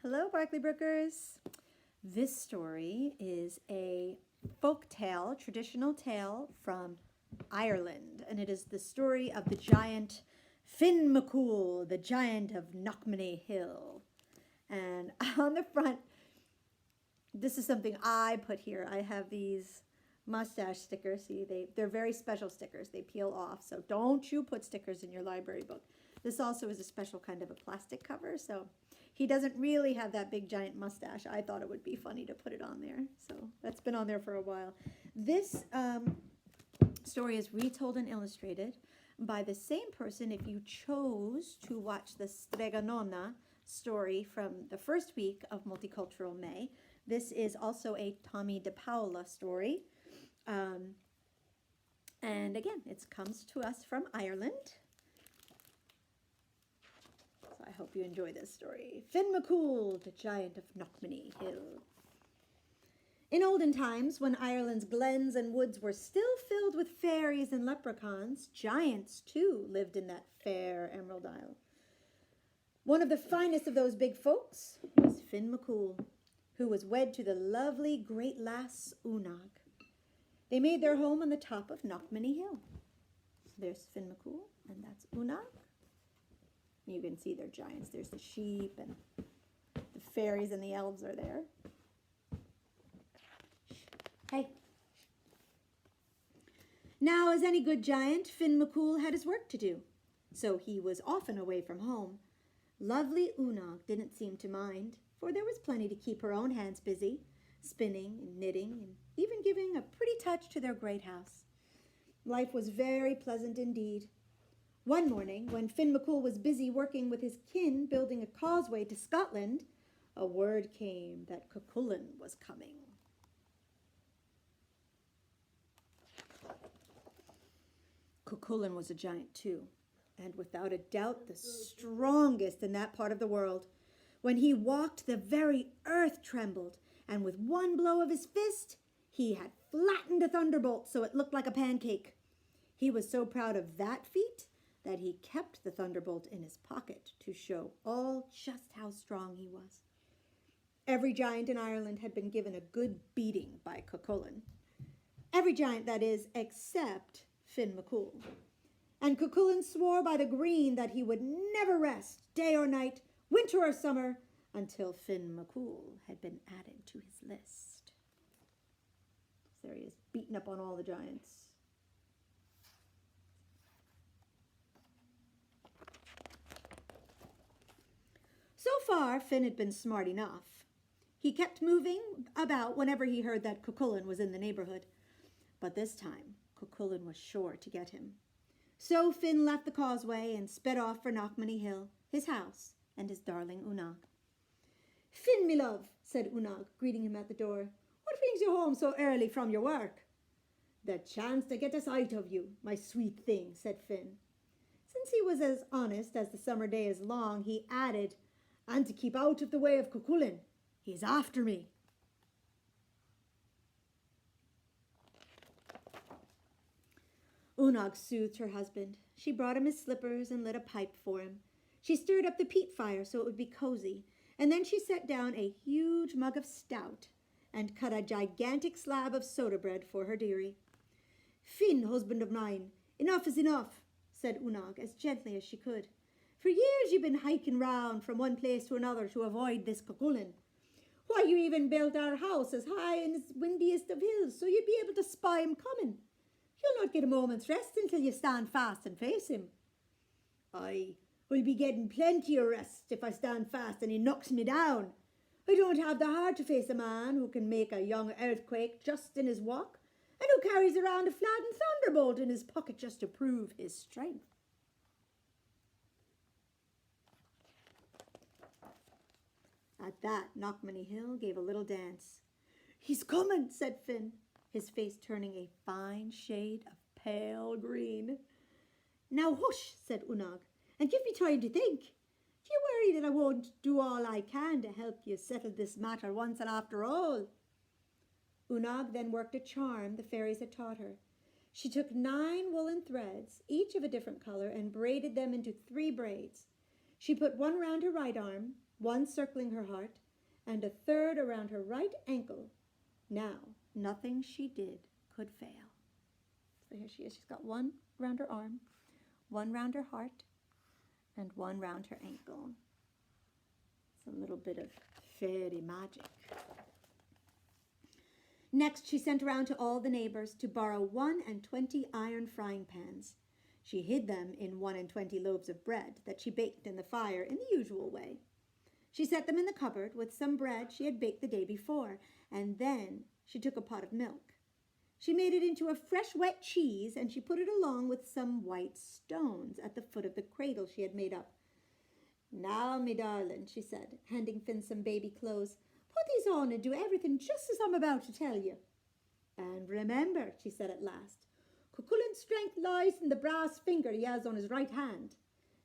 Hello, Barkley Brookers. This story is a folk tale, traditional tale from Ireland, and it is the story of the giant Finn McCool, the giant of Knockmany Hill. And on the front, this is something I put here. I have these mustache stickers. See, they're very special stickers. They peel off, so don't you put stickers in your library book. This also is a special kind of a plastic cover, so he doesn't really have that big giant mustache. I thought it would be funny to put it on there, so that's been on there for a while. This story is retold and illustrated by the same person if you chose to watch the Streganona story from the first week of Multicultural May. This is also a Tomie de Paola story. And again, it comes to us from Ireland. So I hope you enjoy this story. Finn McCool, the giant of Knockmany Hill. In olden times, when Ireland's glens and woods were still filled with fairies and leprechauns, giants too lived in that fair Emerald Isle. One of the finest of those big folks was Finn McCool, who was wed to the lovely great lass Unag. They made their home on the top of Knockmany Hill. So there's Finn McCool, and that's Unag. You can see they're giants. There's the sheep, and the fairies and the elves are there. Hey. Now, as any good giant, Finn McCool had his work to do, so he was often away from home. Lovely Unag didn't seem to mind, for there was plenty to keep her own hands busy, spinning and knitting, and even giving a pretty touch to their great house. Life was very pleasant indeed. One morning, when Finn McCool was busy working with his kin building a causeway to Scotland, a word came that Cuchulainn was coming. Cuchulainn was a giant too, and without a doubt the strongest in that part of the world. When he walked, the very earth trembled, and with one blow of his fist, he had flattened a thunderbolt so it looked like a pancake. He was so proud of that feat that he kept the thunderbolt in his pocket to show all just how strong he was. Every giant in Ireland had been given a good beating by Cuchulainn. Every giant, that is, except Finn McCool. And Cuchulainn swore by the green that he would never rest, day or night, winter or summer, until Finn McCool had been added to his list. So there he is, beating up on all the giants. So far, Finn had been smart enough. He kept moving about whenever he heard that Cuchulainn was in the neighborhood. But this time, Cuchulainn was sure to get him. So Finn left the causeway and sped off for Knockmany Hill, his house, and his darling Unag. "Finn, me love," said Unag, greeting him at the door. "What brings you home so early from your work?" "The chance to get a sight of you, my sweet thing," said Finn. Since he was as honest as the summer day is long, he added, "And to keep out of the way of Cuchulainn. He's after me." Unag soothed her husband. She brought him his slippers and lit a pipe for him. She stirred up the peat fire so it would be cozy, and then she set down a huge mug of stout and cut a gigantic slab of soda bread for her dearie. "Finn, husband of mine, enough is enough," said Unag as gently as she could. "For years you've been hiking round from one place to another to avoid this Cuchulainn. Why, you even built our house as high and as windiest of hills so you'd be able to spy him coming. You'll not get a moment's rest until you stand fast and face him." "Aye, I'll be getting plenty of rest if I stand fast and he knocks me down. I don't have the heart to face a man who can make a young earthquake just in his walk and who carries around a flattened thunderbolt in his pocket just to prove his strength." At that, Knockmany Hill gave a little dance. "He's coming," said Finn, his face turning a fine shade of pale green. "Now hush," said Unag, "and give me time to think. Do you worry that I won't do all I can to help you settle this matter once and after all?" Unag then worked a charm the fairies had taught her. She took 9 woolen threads, each of a different color, and braided them into 3 braids. She put one round her right arm, one circling her heart, and a third around her right ankle. Now, nothing she did could fail. So here she is. She's got one round her arm, one round her heart, and one round her ankle. It's a little bit of fairy magic. Next, she sent around to all the neighbors to borrow 1 and 20 iron frying pans. She hid them in 1 and 20 loaves of bread that she baked in the fire in the usual way. She set them in the cupboard with some bread she had baked the day before, and then she took a pot of milk. She made it into a fresh wet cheese, and she put it along with some white stones at the foot of the cradle she had made up. "Now, me darling," she said, handing Finn some baby clothes, "put these on and do everything just as I'm about to tell you. And remember," she said at last, "Cuchullin's strength lies in the brass finger he has on his right hand.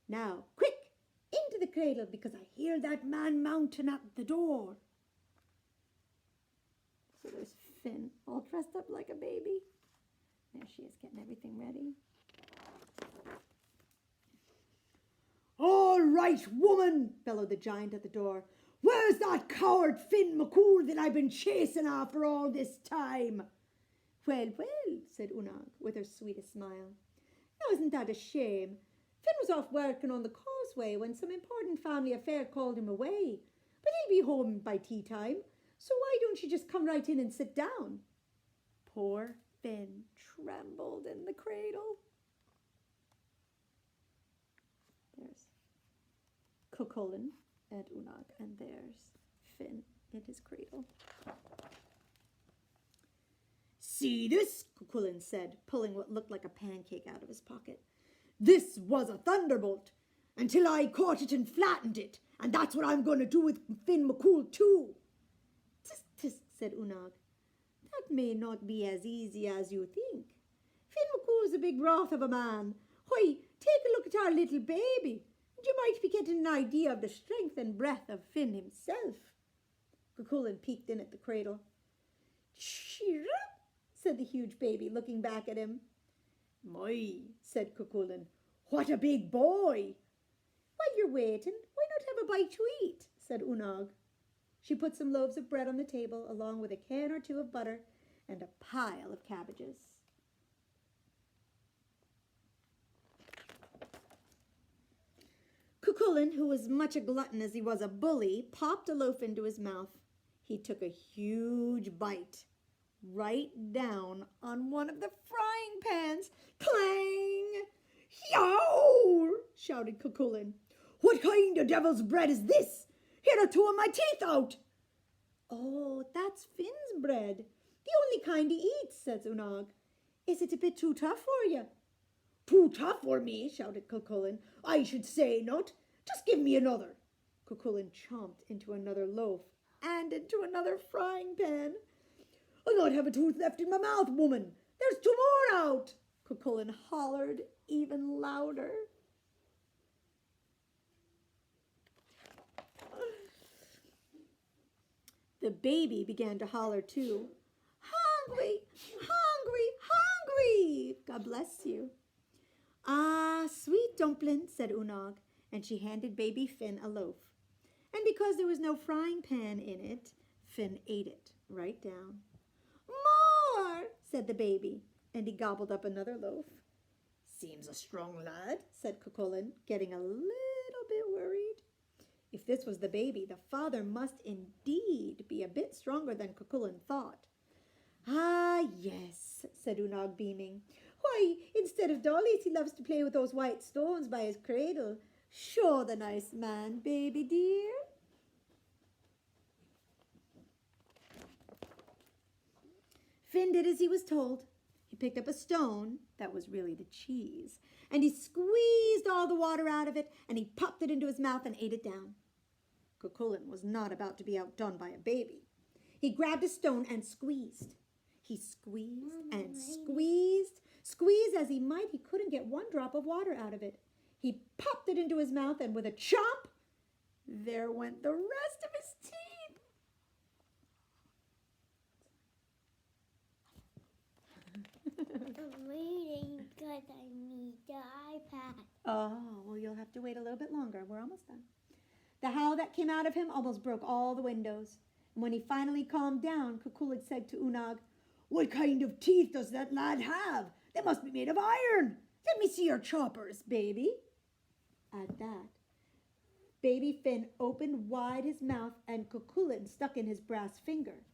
Now, quick, into the cradle, because I hear that man mounting at the door." So there's Finn, all dressed up like a baby. There she is, getting everything ready. "All right, woman," bellowed the giant at the door. "Where's that coward Finn McCool that I've been chasing after all this time?" "Well, well," said Unag, with her sweetest smile. "Now isn't that a shame? Finn was off working on the causeway when some important family affair called him away. But he'll be home by tea time, so why don't you just come right in and sit down?" Poor Finn trembled in the cradle. There's Cucullin and Unag, and there's Finn in his cradle. "See this?" Cucullin said, pulling what looked like a pancake out of his pocket. "This was a thunderbolt, until I caught it and flattened it, and that's what I'm going to do with Finn McCool too." "Tisk, tisk," said Unag. "That may not be as easy as you think. Finn McCool's a big wrath of a man. Why, take a look at our little baby, and you might be getting an idea of the strength and breath of Finn himself." Cucullin peeked in at the cradle. "Chirrup," said the huge baby, looking back at him. "My," said Cucullin, "what a big boy." "While you're waiting, why not have a bite to eat?" said Unag. She put some loaves of bread on the table, along with a can or two of butter and a pile of cabbages. Cucullin, who was much a glutton as he was a bully, popped a loaf into his mouth. He took a huge bite, right down on one of the frying pans. Clang! "Yow!" shouted Cucullin. "What kind of devil's bread is this? Here are 2 of my teeth out." "Oh, that's Finn's bread, the only kind he eats," said Unag. "Is it a bit too tough for you?" "Too tough for me?" shouted Cucullin. "I should say not. Just give me another." Cucullin chomped into another loaf and into another frying pan. "I'll not have a tooth left in my mouth, woman. There's 2 more out." Cucullin hollered even louder. The baby began to holler too. "Hungry, hungry, hungry! God bless you." "Ah, sweet dumpling," said Unag, and she handed baby Finn a loaf. And because there was no frying pan in it, Finn ate it right down. "More," said the baby, and he gobbled up another loaf. "Seems a strong lad," said Cucullin, getting a little bit worried. If this was the baby, the father must indeed be a bit stronger than Cucullin thought. "Ah, yes," said Unag, beaming. "Why, instead of dollies, he loves to play with those white stones by his cradle. Show the nice man, baby dear." Finn did as he was told. He picked up a stone, that was really the cheese, and he squeezed all the water out of it, and he popped it into his mouth and ate it down. Cucullin was not about to be outdone by a baby. He grabbed a stone and squeezed. He squeezed and squeezed. Squeeze as he might, he couldn't get 1 drop of water out of it. He popped it into his mouth, and with a chomp, there went the rest of his teeth. I'm reading because I need the iPad. Oh, well, you'll have to wait a little bit longer. We're almost done. The howl that came out of him almost broke all the windows. And when he finally calmed down, Cucullin said to Unag, "What kind of teeth does that lad have? They must be made of iron. Let me see your choppers, baby." At that, baby Finn opened wide his mouth and Cucullin stuck in his brass finger.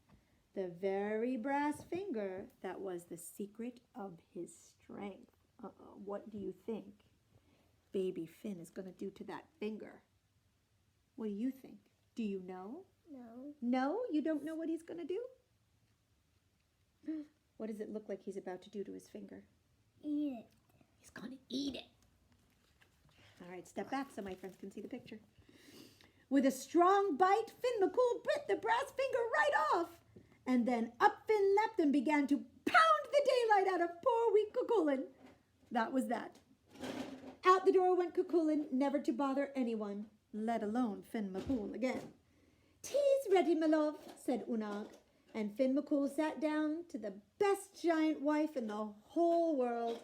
The very brass finger that was the secret of his strength. What do you think baby Finn is going to do to that finger? What do you think? Do you know? No. No? You don't know what he's going to do? What does it look like he's about to do to his finger? Eat it. He's going to eat it. All right, step back so my friends can see the picture. With a strong bite, Finn McCool bit the brass finger right off. And then up Finn leapt and began to pound the daylight out of poor weak Cucullin. That was that. Out the door went Cucullin, never to bother anyone, let alone Finn McCool again. "Tea's ready, my love," said Unag, and Finn McCool sat down to the best giant wife in the whole world,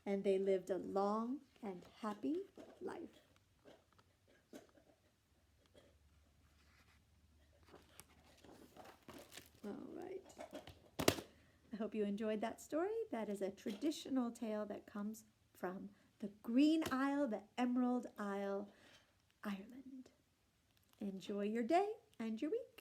and they lived a long and happy life. All right. I hope you enjoyed that story. That is a traditional tale that comes from the Green Isle, the Emerald Isle, Ireland. Enjoy your day and your week.